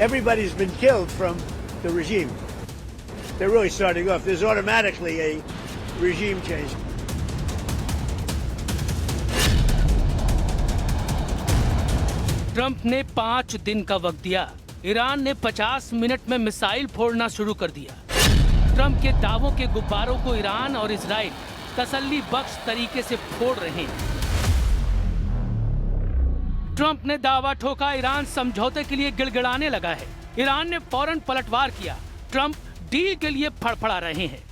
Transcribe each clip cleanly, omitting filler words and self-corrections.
everybody's been killed from the regime. They're really starting off. There's automatically a regime change. Trump ने 5 दिन का वक्त दिया। Iran ने 50 मिनट में मिसाइल फोड़ना शुरू कर दिया। ट्रंप के दावों के गुब्बारों को ईरान और इजराइल तसल्ली बख्श तरीके से फोड़ रहे हैं। ट्रंप ने दावा ठोका, ईरान समझौते के लिए गिड़गिड़ाने लगा है। ईरान ने फौरन पलटवार किया। ट्रंप डील के लिए फड़फड़ा रहे हैं।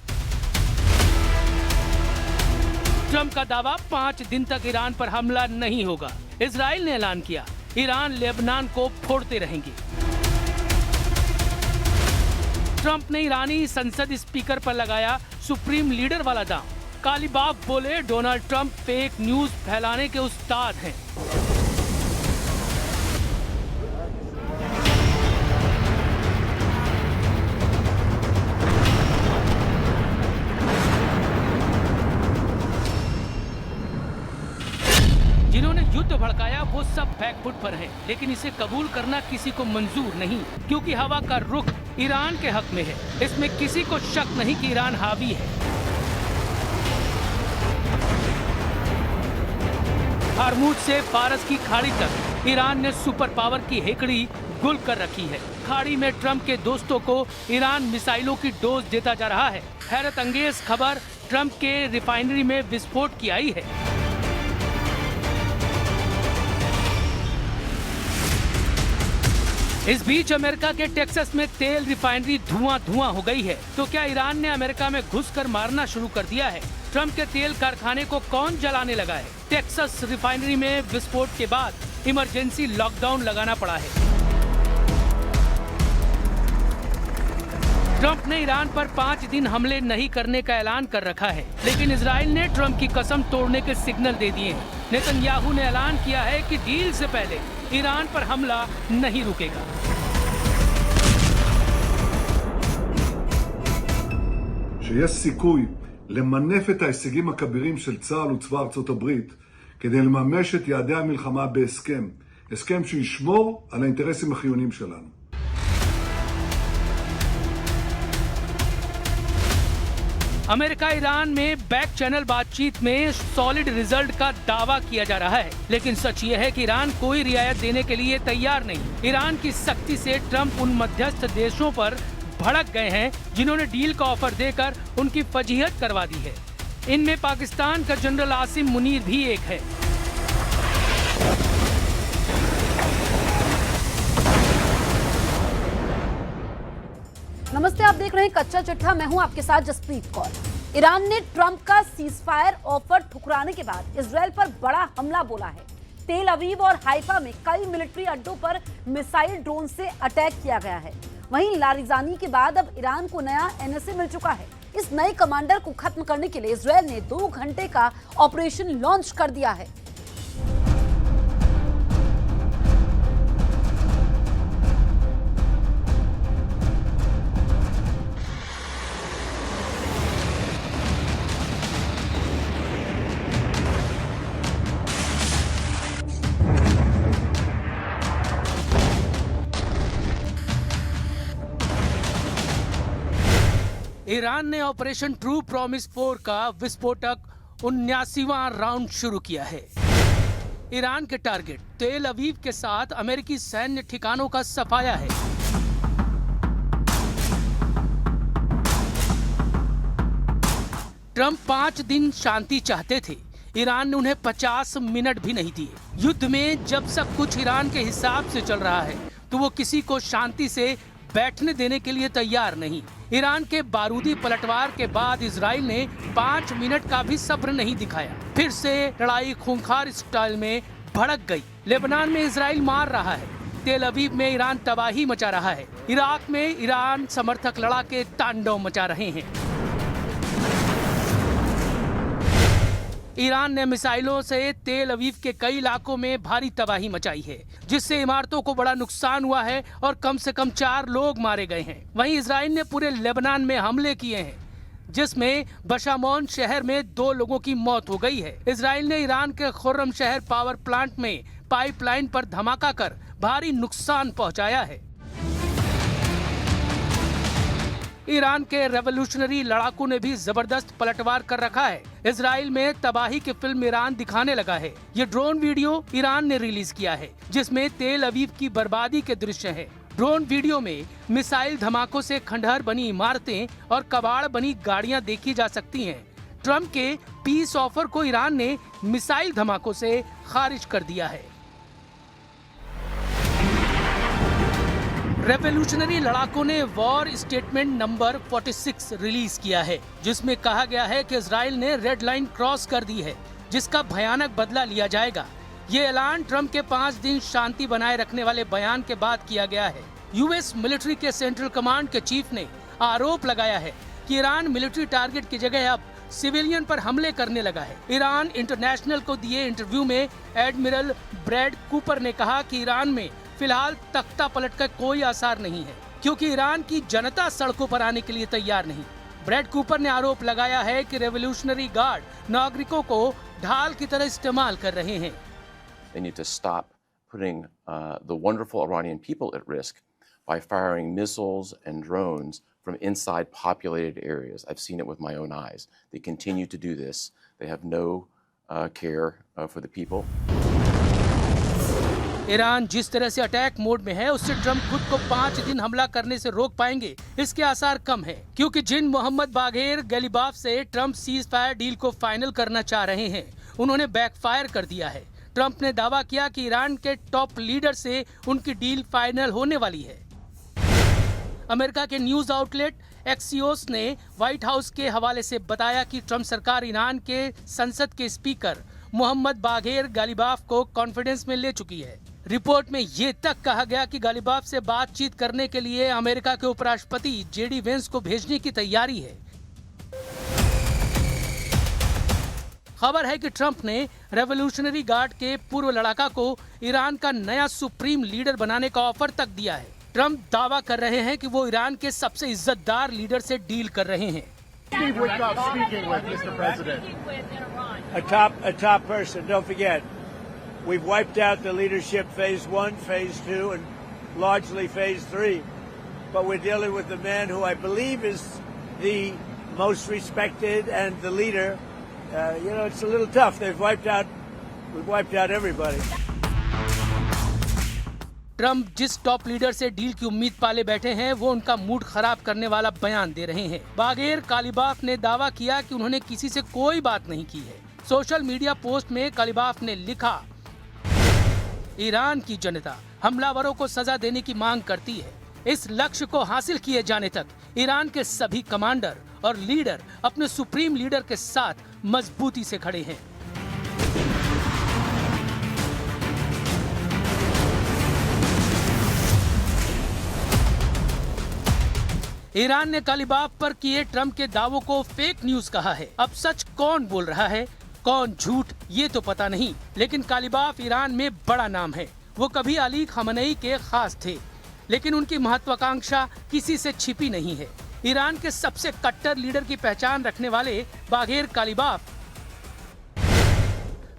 ट्रंप का दावा 5 दिन तक ईरान पर हमला नहीं होगा। इजराइल ने ऐलान किया, ईरान लेबनान को फोड़ते रहेंगे। ट्रंप ने ईरानी संसद स्पीकर पर लगाया सुप्रीम लीडर वाला दांव। कालीबाग बोले, डोनाल्ड ट्रंप फेक न्यूज फैलाने के उस्ताद हैं। जिन्होंने युद्ध भड़काया वो सब बैकफुट पर हैं, लेकिन इसे कबूल करना किसी को मंजूर नहीं, क्योंकि हवा का रुख ईरान के हक में है। इसमें किसी को शक नहीं कि ईरान हावी है। हार्मुज से फारस की खाड़ी तक ईरान ने सुपर पावर की हेकड़ी गुल कर रखी है। खाड़ी में ट्रंप के दोस्तों को ईरान मिसाइलों की डोज देता जा रहा है। हैरत अंगेज खबर ट्रंप के रिफाइनरी में विस्फोट की आई है। इस बीच अमेरिका के टेक्सास में तेल रिफाइनरी धुआं हो गई है। तो क्या ईरान ने अमेरिका में घुसकर मारना शुरू कर दिया है? ट्रंप के तेल कारखाने को कौन जलाने लगा है? टेक्सास रिफाइनरी में विस्फोट के बाद इमरजेंसी लॉकडाउन लगाना पड़ा है। ट्रंप ने ईरान पर 5 दिन हमले नहीं करने का ऐलान कर रखा है, लेकिन इजराइल ने ट्रंप की कसम तोड़ने के सिग्नल दे दिए हैं। नेतन्याहू ने ऐलान किया है कि डील से पहले ईरान पर हमला नहीं रुकेगा। שיש סיכוי למנף את ההישגים הכבירים של צה"ל וצבא ארצות הברית כדי לממש את יעדי המלחמה בהסכם, הסכם שישמור על האינטרסים החיוניים שלנו. अमेरिका ईरान में बैक चैनल बातचीत में सॉलिड रिजल्ट का दावा किया जा रहा है, लेकिन सच ये है कि ईरान कोई रियायत देने के लिए तैयार नहीं। ईरान की सख्ती से ट्रंप उन मध्यस्थ देशों पर भड़क गए हैं जिन्होंने डील का ऑफर देकर उनकी फजीहत करवा दी है। इनमें पाकिस्तान का जनरल आसिम मुनीर भी एक है। नमस्ते, आप देख रहे हैं कच्चा चिट्ठा। मैं हूं आपके साथ जसप्रीत कौर। ईरान ने ट्रंप का सीजफायर ऑफर ठुकराने के बाद इजराइल पर बड़ा हमला बोला है। तेल अवीव और हाइफा में कई मिलिट्री अड्डों पर मिसाइल ड्रोन से अटैक किया गया है। वहीं लारिजानी के बाद अब ईरान को नया एनएसए मिल चुका है। इस नए कमांडर को खत्म करने के लिए इजराइल ने 2 घंटे का ऑपरेशन लॉन्च कर दिया है। ईरान ने ऑपरेशन ट्रू प्रॉमिस 4 का विस्फोटक 79वां राउंड शुरू किया है। ईरान के टारगेट तेल अवीव के साथ अमेरिकी सैन्य ठिकानों का सफाया है। ट्रंप 5 दिन शांति चाहते थे। ईरान ने उन्हें 50 मिनट भी नहीं दिए। युद्ध में जब सब कुछ ईरान के हिसाब से चल रहा है तो वो किसी को शांति से बैठने देने के लिए तैयार नहीं। ईरान के बारूदी पलटवार के बाद इजराइल ने 5 मिनट का भी सब्र नहीं दिखाया। फिर से लड़ाई खूंखार स्टाइल में भड़क गई। लेबनान में इजराइल मार रहा है। तेल अवीव में ईरान तबाही मचा रहा है। इराक में ईरान समर्थक लड़ाके तांडव मचा रहे हैं। ईरान ने मिसाइलों से तेल अवीव के कई इलाकों में भारी तबाही मचाई है, जिससे इमारतों को बड़ा नुकसान हुआ है और कम से कम 4 लोग मारे गए हैं। वहीं इजराइल ने पूरे लेबनान में हमले किए हैं, जिसमें बशामोन शहर में 2 लोगों की मौत हो गई है। इजराइल ने ईरान के खुर्रम शहर पावर प्लांट में पाइपलाइन पर धमाका कर भारी नुकसान पहुंचाया है। ईरान के रेवोल्यूशनरी लड़ाकू ने भी जबरदस्त पलटवार कर रखा है। इजराइल में तबाही की फिल्म ईरान दिखाने लगा है। ये ड्रोन वीडियो ईरान ने रिलीज किया है, जिसमें तेल अवीव की बर्बादी के दृश्य हैं। ड्रोन वीडियो में मिसाइल धमाकों से खंडहर बनी इमारतें और कबाड़ बनी गाड़ियां देखी जा सकती हैं। ट्रंप के पीस ऑफर को ईरान ने मिसाइल धमाकों से खारिज कर दिया है। रेवोल्यूशनरी लड़ाकों ने वॉर स्टेटमेंट नंबर 46 रिलीज किया है, जिसमें कहा गया है कि इजराइल ने रेड लाइन क्रॉस कर दी है, जिसका भयानक बदला लिया जाएगा। ये ऐलान ट्रंप के 5 दिन शांति बनाए रखने वाले बयान के बाद किया गया है। यूएस मिलिट्री के सेंट्रल कमांड के चीफ ने आरोप लगाया है कि ईरान मिलिट्री टारगेट की जगह अब सिविलियन पर हमले करने लगा है। ईरान इंटरनेशनल को दिए इंटरव्यू में एडमिरल ब्रैड कूपर ने कहा कि ईरान में फिलहाल तख्ता पलट का कोई आसार नहीं है, क्योंकि ईरान की जनता सड़कों पर आने के लिए तैयार नहीं। ब्रैड कूपर ने आरोप लगाया है कि रेवोल्यूशनरी गार्ड नागरिकों को ढाल की तरह इस्तेमाल कर रहे हैं। They need to stop putting the wonderful Iranian people at risk by firing missiles and drones from inside populated areas. I've seen it with my own eyes. They continue to do this. They have no care for the people. Iran जिस तरह से attack mode में है, उससे Trump खुद को 5 दिन हमला करने से रोक पाएंगे, इसके आसार कम है, क्योंकि जिन मोहम्मद बागेर गलीबाफ से ट्रंप सीज फायर डील को फाइनल करना चाह रहे हैं, उन्होंने बैकफायर कर दिया है। ट्रंप ने दावा किया कि ईरान के टॉप लीडर से उनकी डील फाइनल होने वाली है। अमेरिका के न्यूज आउटलेट एक्सियोस ने व्हाइट हाउस के हवाले से बताया कि ट्रंप सरकार ईरान के संसद के स्पीकर मोहम्मद बागेर गालिबाफ को कॉन्फिडेंस में ले चुकी है। रिपोर्ट में ये तक कहा गया कि गालिबाफ से बातचीत करने के लिए अमेरिका के उपराष्ट्रपति जेडी वेंस को भेजने की तैयारी है। खबर है कि ट्रंप ने रेवोल्यूशनरी गार्ड के पूर्व लड़ाका को ईरान का नया सुप्रीम लीडर बनाने का ऑफर तक दिया है। ट्रंप दावा कर रहे हैं कि वो ईरान के सबसे इज्जतदार लीडर से डील कर रहे हैं। Steve Witkoff speaking with Mr. President. A top person. Don't forget, we've wiped out the leadership phase 1, phase 2, and largely phase 3. But we're dealing with the man who I believe is the most respected and the leader. It's a little tough. We've wiped out everybody. Trump जिस top leader से deal की उम्मीद पाले बैठे हैं, वो उनका mood खराब करने वाला बयान दे रहे हैं। बागेर कालिबाफ ने दावा किया कि उन्होंने किसी से कोई बात नहीं की है। सोशल मीडिया पोस्ट में कालिबाफ ने लिखा, ईरान की जनता हमलावरों को सजा देने की मांग करती है। इस लक्ष्य को हासिल किए जाने तक ईरान के सभी कमांडर और लीडर अपने सुप्रीम लीडर के साथ मजबूती से खड़े हैं। ईरान ने कालिबाफ पर किए ट्रंप के दावों को फेक न्यूज कहा है। अब सच कौन बोल रहा है, कौन झूठ, ये तो पता नहीं, लेकिन कालिबाफ ईरान में बड़ा नाम है। वो कभी अली खamenei के खास थे, लेकिन उनकी महत्वाकांक्षा किसी से छिपी नहीं है। ईरान के सबसे कट्टर लीडर की पहचान रखने वाले बागेर कालिबाफ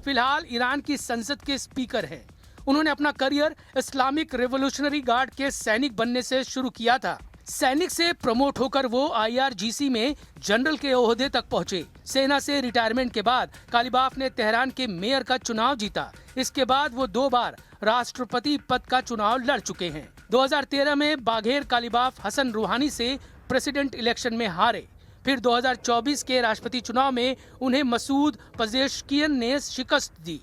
फिलहाल ईरान की संसद के स्पीकर हैं। उन्होंने अपना करियर इस्लामिक रेवोल्यूशनरी गार्ड के सैनिक बनने से शुरू किया था। सैनिक से प्रमोट होकर वो IRGC में जनरल के ओहदे तक पहुंचे। सेना से रिटायरमेंट के बाद कालिबाफ ने तेहरान के मेयर का चुनाव जीता। इसके बाद वो 2 बार राष्ट्रपति पद का चुनाव लड़ चुके हैं। 2013 में बागेर कालिबाफ हसन रूहानी से प्रेसिडेंट इलेक्शन में हारे। फिर 2024 के राष्ट्रपति चुनाव में उन्हें मसूद पेजेश्कियन ने शिकस्त दी।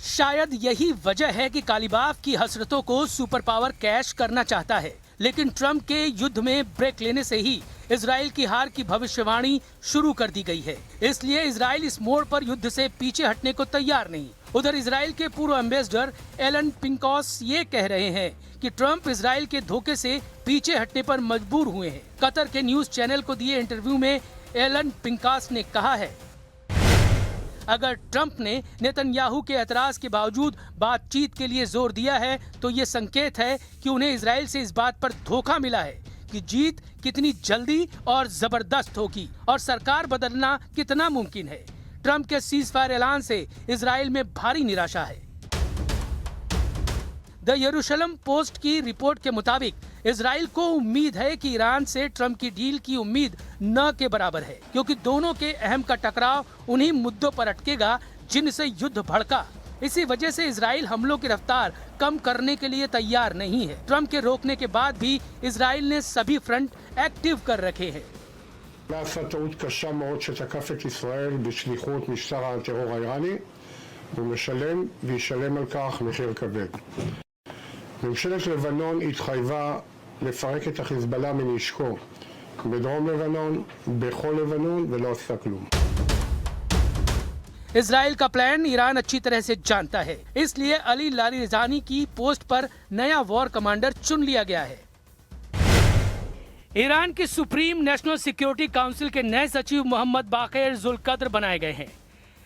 शायद यही वजह है कि कालिबाफ की हसरतों को सुपर पावर कैश करना चाहता है, लेकिन ट्रंप के युद्ध में ब्रेक लेने से ही इजराइल की हार की भविष्यवाणी शुरू कर दी गई है। इसलिए इजराइल इस मोड़ पर युद्ध से पीछे हटने को तैयार नहीं। उधर इजराइल के पूर्व एम्बेसडर एलन पिंकॉस ये कह रहे हैं कि ट्रंप इजराइल के धोखे से पीछे हटने पर मजबूर हुए हैं। कतर के न्यूज चैनल को दिए इंटरव्यू में एलन पिंकॉस ने कहा है, अगर ट्रंप ने नेतन्याहू के एतराज के बावजूद बातचीत के लिए जोर दिया है, तो ये संकेत है कि उन्हें इजराइल से इस बात पर धोखा मिला है कि जीत कितनी जल्दी और जबरदस्त होगी और सरकार बदलना कितना मुमकिन है। ट्रंप के सीज फायर ऐलान से इजराइल में भारी निराशा है। द यरूशलम पोस्ट की रिपोर्ट के मुताबिक इजराइल को उम्मीद है कि ईरान से ट्रंप की डील की उम्मीद न के बराबर है, क्योंकि दोनों के अहम का टकराव उन्हीं मुद्दों पर अटकेगा जिनसे युद्ध भड़का। इसी वजह से इजराइल हमलों की रफ्तार कम करने के लिए तैयार नहीं है। ट्रंप के रोकने के बाद भी इजराइल ने सभी फ्रंट एक्टिव कर रखे हैं। עשה טעות קשה מאוד שתקף את ישראל בשליחות משטר הטרור האיראני, והוא משלם וישלם על כך מחיר כבד. ממשלת לבנון התחייבה לפרק את החיזבאללה מנשקו בדרום לבנון, בכל לבנון, ולא עשה כלום. इजराइल का प्लान ईरान अच्छी तरह से जानता है, इसलिए अली लारिजानी की पोस्ट पर नया वॉर कमांडर चुन लिया गया है। ईरान की सुप्रीम नेशनल सिक्योरिटी काउंसिल के नए सचिव मोहम्मद बाक़िर जुल्कद्र बनाए गए हैं।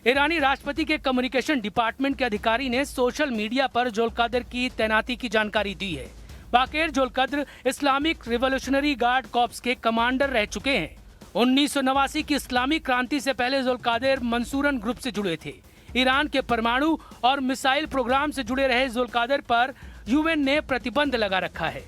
ईरानी राष्ट्रपति के कम्युनिकेशन डिपार्टमेंट के अधिकारी ने सोशल मीडिया पर जुल्कद्र की तैनाती की जानकारी दी है। Bagher Zolghadr Islamic revolutionary guard corps के कमांडर रह चुके हैं। 1989 की इस्लामिक क्रांति से पहले जुल्कद्र मंसूरन ग्रुप से जुड़े थे। ईरान के परमाणु और मिसाइल प्रोग्राम से जुड़े रहे जुल्कद्र पर यूएन ने प्रतिबंध लगा रखा है।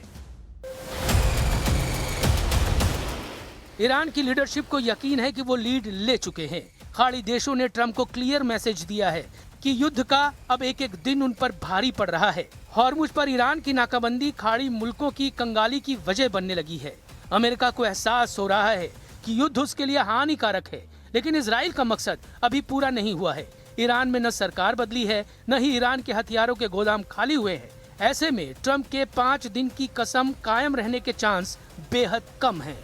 ईरान की लीडरशिप को यकीन है कि वो लीड ले चुके हैं। खाड़ी देशों ने ट्रंप को क्लियर मैसेज दिया है कि युद्ध का अब एक एक दिन उन पर भारी पड़ रहा है। हॉर्मुज पर ईरान की नाकाबंदी खाड़ी मुल्कों की कंगाली की वजह बनने लगी है। अमेरिका को एहसास हो रहा है कि युद्ध उसके लिए हानिकारक है, लेकिन इजराइल का मकसद अभी पूरा नहीं हुआ है। ईरान में न सरकार बदली है, न ही ईरान के हथियारों के गोदाम खाली हुए हैं। ऐसे में ट्रंप के 5 दिन की कसम कायम रहने के चांस बेहद कम हैं।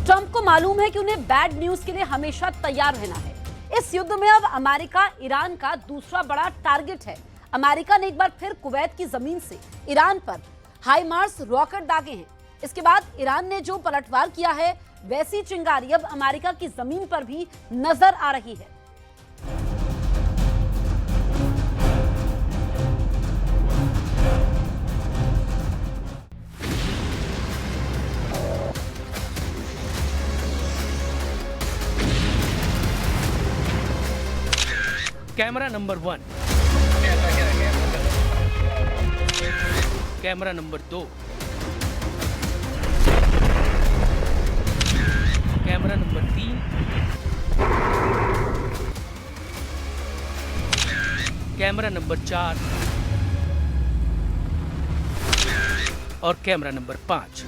ट्रंप को मालूम है कि उन्हें बैड न्यूज के लिए हमेशा तैयार रहना है। इस युद्ध में अब अमेरिका ईरान का दूसरा बड़ा टारगेट है। अमेरिका ने एक बार फिर कुवैत की जमीन से ईरान पर हाइमार्स रॉकेट दागे हैं। इसके बाद ईरान ने जो पलटवार किया है, वैसी चिंगारी अब अमेरिका की जमीन पर भी नजर आ रही है। Camera number 1, camera number 2, camera number 3, camera number 4 और कैमरा नंबर 5।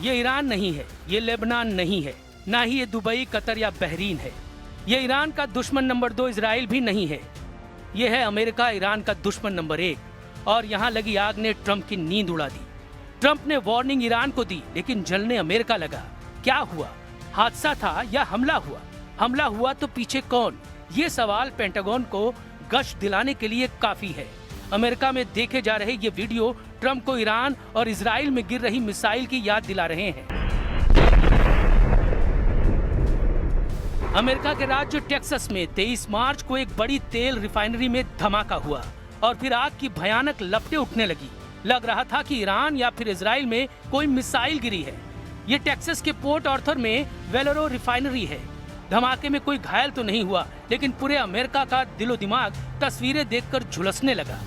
ये ईरान नहीं है, ये लेबनान नहीं है, ना ही ये दुबई, कतर या बहरीन है। ये ईरान का दुश्मन नंबर 2 इजराइल भी नहीं है। ये है अमेरिका, ईरान का दुश्मन नंबर 1। और यहाँ लगी आग ने ट्रंप की नींद उड़ा दी। ट्रंप ने वार्निंग ईरान को दी, लेकिन जलने अमेरिका लगा। क्या हुआ? हादसा था या हमला हुआ? हमला हुआ तो पीछे कौन? ये सवाल पेंटागन को गश्त दिलाने के लिए काफी है। अमेरिका में देखे जा रहे ये वीडियो ट्रंप को ईरान और इजराइल में गिर रही मिसाइल की याद दिला रहे हैं। अमेरिका के राज्य टेक्सास में 23 मार्च को एक बड़ी तेल रिफाइनरी में धमाका हुआ और फिर आग की भयानक लपटें उठने लगी। लग रहा था कि ईरान या फिर इजराइल में कोई मिसाइल गिरी है। ये टेक्सास के पोर्ट ऑर्थर में वेलोरो रिफाइनरी है। धमाके में कोई घायल तो नहीं हुआ, लेकिन पूरे अमेरिका का दिलो दिमाग तस्वीरें देखकर झुलसने लगा।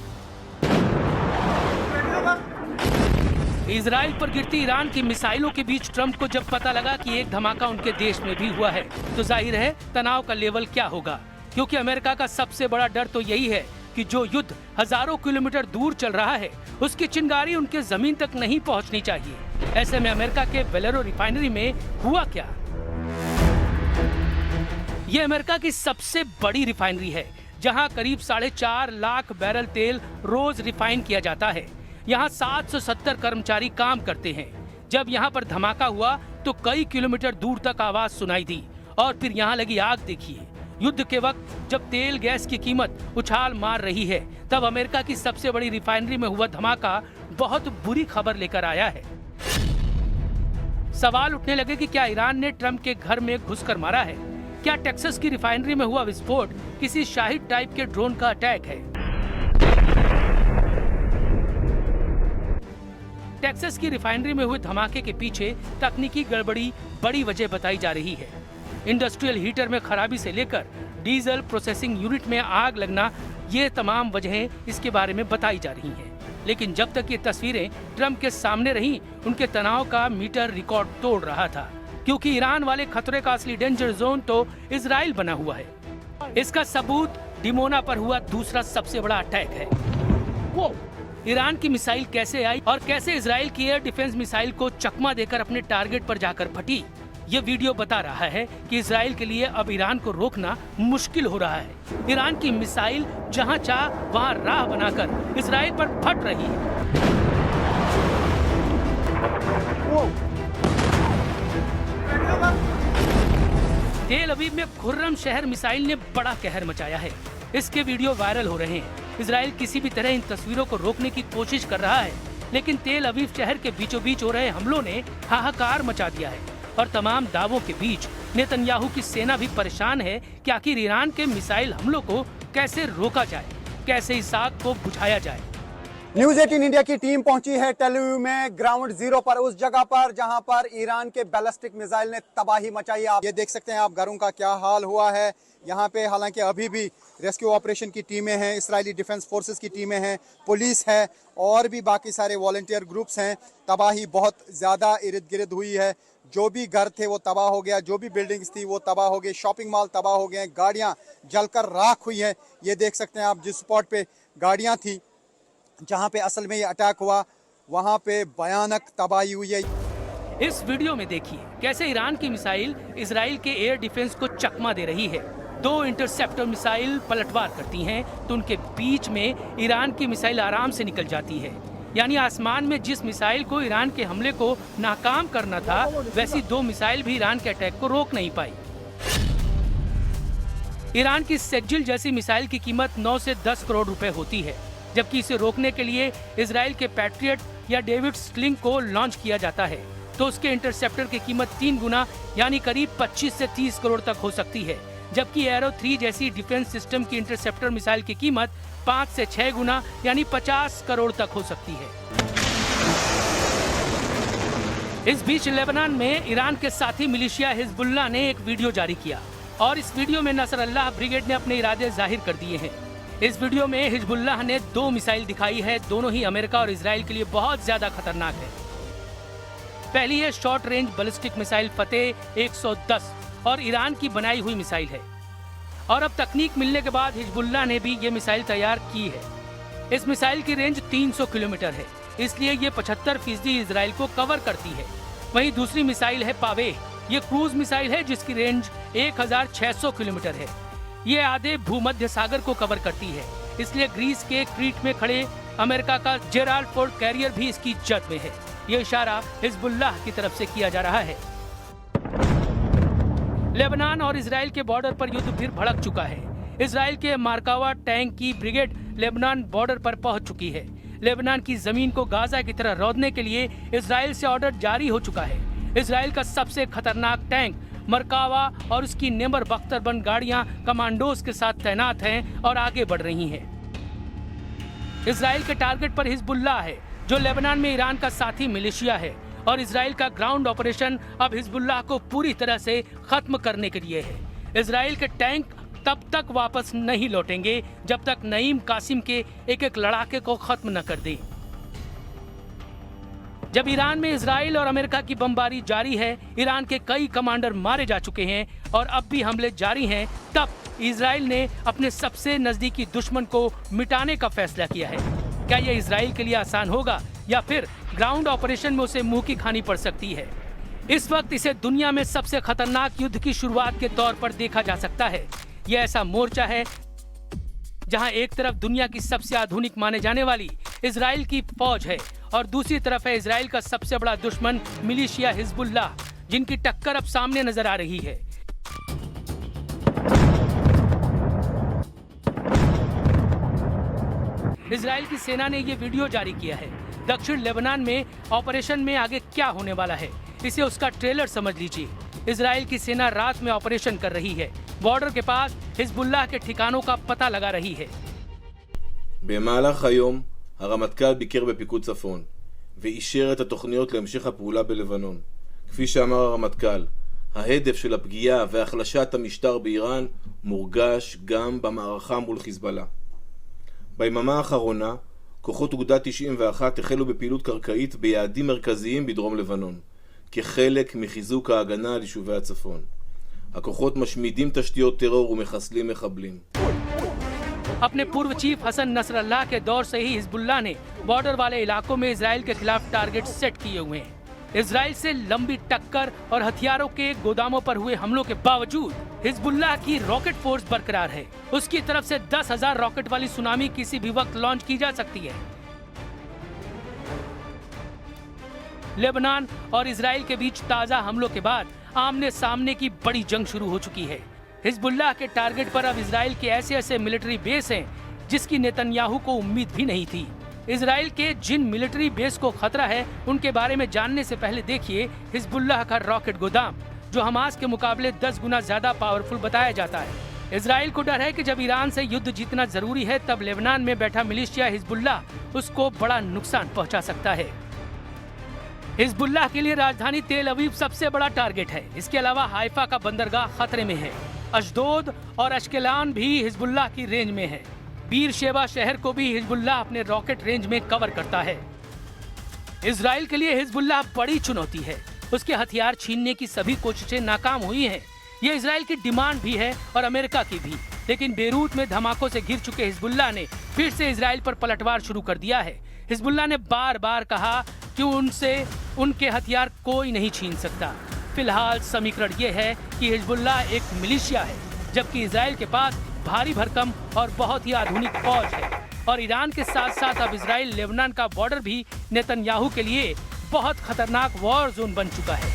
इजराइल पर गिरती ईरान की मिसाइलों के बीच ट्रंप को जब पता लगा कि एक धमाका उनके देश में भी हुआ है, तो जाहिर है तनाव का लेवल क्या होगा। क्योंकि अमेरिका का सबसे बड़ा डर तो यही है कि जो युद्ध हजारों किलोमीटर दूर चल रहा है, उसकी चिंगारी उनके जमीन तक नहीं पहुंचनी चाहिए। ऐसे में अमेरिका के वेलोरो रिफाइनरी में हुआ क्या? ये अमेरिका की सबसे बड़ी रिफाइनरी है, जहां करीब 4.5 लाख बैरल तेल रोज रिफाइन किया जाता है। यहाँ 770 कर्मचारी काम करते हैं। जब यहाँ पर धमाका हुआ तो कई किलोमीटर दूर तक आवाज सुनाई दी। और फिर यहाँ लगी आग देखिए। युद्ध के वक्त जब तेल गैस की कीमत उछाल मार रही है, तब अमेरिका की सबसे बड़ी रिफाइनरी में हुआ धमाका बहुत बुरी खबर लेकर आया है। सवाल उठने लगे कि क्या ईरान ने ट्रंप के घर में घुसकर मारा है? क्या टेक्सास की रिफाइनरी में हुआ विस्फोट किसी शाहिद टाइप के ड्रोन का अटैक है? टेक्सास की रिफाइनरी में हुए धमाके के पीछे तकनीकी गड़बड़ी बड़ी वजह बताई जा रही है। इंडस्ट्रियल हीटर में खराबी से लेकर डीजल प्रोसेसिंग यूनिट में आग लगना, ये तमाम वजहें इसके बारे में बताई जा रही हैं। लेकिन जब तक ये तस्वीरें ट्रंप के सामने रहीं, उनके तनाव का मीटर रिकॉर्ड तोड़ रहा था, क्योंकि ईरान वाले खतरे का असली डेंजर जोन तो इजराइल बना हुआ है। इसका सबूत डिमोना पर हुआ दूसरा सबसे बड़ा अटैक है। वो ईरान की मिसाइल कैसे आई और कैसे इजराइल की एयर डिफेंस मिसाइल को चकमा देकर अपने टारगेट पर जाकर फटी, ये वीडियो बता रहा है कि इजराइल के लिए अब ईरान को रोकना मुश्किल हो रहा है। ईरान की मिसाइल जहां चाह वहां राह बनाकर इजराइल पर फट रही है। तेल अवीव में खुर्रम शहर मिसाइल ने बड़ा कहर मचाया है। इसके वीडियो वायरल हो रहे हैं। इजराइल किसी भी तरह इन तस्वीरों को रोकने की कोशिश कर रहा है, लेकिन तेल अवीव शहर के बीचों बीच हो रहे हमलों ने हाहाकार मचा दिया है। और तमाम दावों के बीच नेतन्याहू की सेना भी परेशान है कि आखिर ईरान के मिसाइल हमलों को कैसे रोका जाए, कैसे इस आग को बुझाया जाए। न्यूज़ 18 इंडिया की टीम पहुंची है टेल अवीव में ग्राउंड जीरो पर, उस जगह पर जहां पर ईरान के बैलिस्टिक मिसाइल ने तबाही मचाई। आप ये देख सकते हैं आप घरों का क्या हाल हुआ है यहाँ पे। हालांकि अभी भी रेस्क्यू ऑपरेशन की टीमें हैं, इसराइली डिफेंस फोर्सेस की टीमें हैं, पुलिस है और भी बाकी सारे वॉलंटियर ग्रुप्स हैं। तबाही बहुत ज़्यादा इर्द गिर्द हुई है। जो भी घर थे वो तबाह हो गया, जो भी बिल्डिंग्स थी वो तबाह हो गई, शॉपिंग मॉल तबाह हो गए, गाड़ियाँ जलकर राख हुई हैं। ये देख सकते हैं आप जिस स्पॉट पे गाड़ियाँ थी जहाँ पे असल में ये अटैक हुआ, वहाँ पे भयानक तबाही हुई है। इस वीडियो में देखिए कैसे ईरान की मिसाइल इजराइल के एयर डिफेंस को चकमा दे रही है। 2 इंटरसेप्टर मिसाइल पलटवार करती हैं तो उनके बीच में ईरान की मिसाइल आराम से निकल जाती है। यानी आसमान में जिस मिसाइल को ईरान के हमले को नाकाम करना था, वैसी 2 मिसाइल भी ईरान के अटैक को रोक नहीं पाई। ईरान की सेज्जिल जैसी मिसाइल की कीमत 9 से 10 करोड़ रुपए होती है, जबकि इसे रोकने के लिए इजराइल के पैट्रियट या डेविड स्लिंग को लॉन्च किया जाता है तो उसके इंटरसेप्टर की कीमत 3 गुना यानी करीब 25 से 30 करोड़ तक हो सकती है। जबकि एरो 3 जैसी डिफेंस सिस्टम की इंटरसेप्टर मिसाइल की कीमत 5 से 6 गुना यानी 50 करोड़ तक हो सकती है। इस बीच लेबनान में ईरान के साथी मिलिशिया हिजबुल्लाह ने एक वीडियो जारी किया और इस वीडियो में नसरअल्लाह ब्रिगेड ने अपने इरादे जाहिर कर दिए हैं। इस वीडियो में हिजबुल्लाह ने 2 मिसाइल दिखाई है, दोनों ही अमेरिका और इजराइल के लिए बहुत ज्यादा खतरनाक है। पहली है शॉर्ट रेंज बैलिस्टिक मिसाइल फतेह 110 और ईरान की बनाई हुई मिसाइल है और अब तकनीक मिलने के बाद हिजबुल्लाह ने भी ये मिसाइल तैयार की है। इस मिसाइल की रेंज 300 किलोमीटर है, इसलिए ये 75% इजराइल को कवर करती है। वहीं दूसरी मिसाइल है पावेह, ये क्रूज मिसाइल है जिसकी रेंज 1600 किलोमीटर है। ये आधे भूमध्य सागर को कवर करती है, इसलिए ग्रीस के क्रीट में खड़े अमेरिका का जेराल्ड फोर्ड कैरियर भी इसकी जद में है। ये इशारा हिजबुल्लाह की तरफ से किया जा रहा है। लेबनान और इजराइल के बॉर्डर पर युद्ध फिर भड़क चुका है। इजराइल के मार्कावा टैंक की ब्रिगेड लेबनान बॉर्डर पर पहुंच चुकी है। लेबनान की जमीन को गाजा की तरह रौंदने के लिए इजराइल से ऑर्डर जारी हो चुका है। इजराइल का सबसे खतरनाक टैंक मरकावा और उसकी नेमर बख्तरबंद गाड़ियां कमांडोज के साथ तैनात हैं और आगे बढ़ रही हैं। इजराइल के टारगेट पर हिजबुल्लाह है जो लेबनान में ईरान का साथी मिलिशिया है और इजराइल का ग्राउंड ऑपरेशन अब हिजबुल्लाह को पूरी तरह से खत्म करने के लिए है। इजराइल के टैंक तब तक वापस नहीं लौटेंगे जब तक नईम कासिम के एक लड़ाके को खत्म न कर दे। जब ईरान में इजराइल और अमेरिका की बमबारी जारी है, ईरान के कई कमांडर मारे जा चुके हैं और अब भी हमले जारी हैं, तब इजराइल ने अपने सबसे नजदीकी दुश्मन को मिटाने का फैसला किया है। क्या यह इजराइल के लिए आसान होगा या फिर ग्राउंड ऑपरेशन में उसे मुंह की खानी पड़ सकती है? इस वक्त इसे दुनिया में सबसे खतरनाक युद्ध की शुरुआत के तौर पर देखा जा सकता है। यह ऐसा मोर्चा है जहां एक तरफ दुनिया की सबसे आधुनिक माने जाने वाली इजराइल की फौज है और दूसरी तरफ है इजराइल का सबसे बड़ा दुश्मन मिलिशिया हिजबुल्लाह, जिनकी टक्कर अब सामने नजर आ रही है। इजराइल की सेना ने ये वीडियो जारी किया है। दक्षिण लेबनान में ऑपरेशन में आगे क्या होने वाला है, इसे उसका ट्रेलर समझ लीजिए। इजराइल की सेना रात में ऑपरेशन कर रही है, बॉर्डर के पास हिजबुल्लाह के ठिकानों का पता लगा रही है। במהלך היום הרמטכ"ל ביקר בפיקוד צפון ואישר את התוכניות להמשך הפעולה בלבנון. כפי שאמר הרמטכ"ל, ההדף של הפגיעה והחלשת המשטר באיראן מורגש גם במערכה מול חיזבאללה. ביממה האחרונה, כוחות אוגדה 91 החלו בפעילות קרקעית ביעדים מרכזיים בדרום לבנון, כחלק מחיזוק ההגנה על יישובי הצפון. הכוחות משמידים תשתיות טרור ומחסלים מחבלים. अपने पूर्व चीफ हसन नसरल्लाह के दौर से ही हिजबुल्लाह ने बॉर्डर वाले इलाकों में इजराइल के खिलाफ टारगेट सेट किए हुए हैं। इजराइल से लंबी टक्कर और हथियारों के गोदामों पर हुए हमलों के बावजूद हिजबुल्लाह की रॉकेट फोर्स बरकरार है। उसकी तरफ से 10,000 रॉकेट वाली सुनामी किसी भी वक्त लॉन्च की जा सकती है। लेबनान और इजराइल के बीच ताजा हमलों के बाद आमने सामने की बड़ी जंग शुरू हो चुकी है। हिजबुल्लाह के टारगेट पर अब इजराइल के ऐसे मिलिट्री बेस हैं जिसकी नेतन्याहू को उम्मीद भी नहीं थी। इजराइल के जिन मिलिट्री बेस को खतरा है उनके बारे में जानने से पहले देखिए हिजबुल्लाह का रॉकेट गोदाम, जो हमास के मुकाबले 10 गुना ज्यादा पावरफुल बताया जाता है। इजराइल को डर है कि जब ईरान से युद्ध जीतना जरूरी है तब लेबनान में बैठा मिलिशिया हिजबुल्लाह उसको बड़ा नुकसान पहुंचा सकता है। हिजबुल्लाह के लिए राजधानी तेल अवीव सबसे बड़ा टारगेट है। इसके अलावा हाइफा का बंदरगाह खतरे में है। अशदोद और अश्केलान भी हिजबुल्लाह की रेंज में है। बीर शेबा शहर को भी हिजबुल्लाह अपने रॉकेट रेंज में कवर करता है। इजराइल के लिए हिजबुल्लाह बड़ी चुनौती है। उसके हथियार छीनने की सभी कोशिशें नाकाम हुई हैं। ये इजराइल की डिमांड भी है और अमेरिका की भी। लेकिन बेरूत में धमाकों से घिर चुके हिजबुल्लाह ने फिर से इजराइल पर पलटवार शुरू कर दिया है। हिजबुल्लाह ने बार बार कहा कि उनसे उनके हथियार कोई नहीं छीन सकता। फिलहाल समीकरण ये है कि हिजबुल्लाह एक मिलिशिया है, जबकि इजराइल के पास भारी भरकम और बहुत ही आधुनिक फौज है। और ईरान के साथ साथ अब इजराइल लेबनान का बॉर्डर भी नेतन्याहू के लिए बहुत खतरनाक वॉर जोन बन चुका है।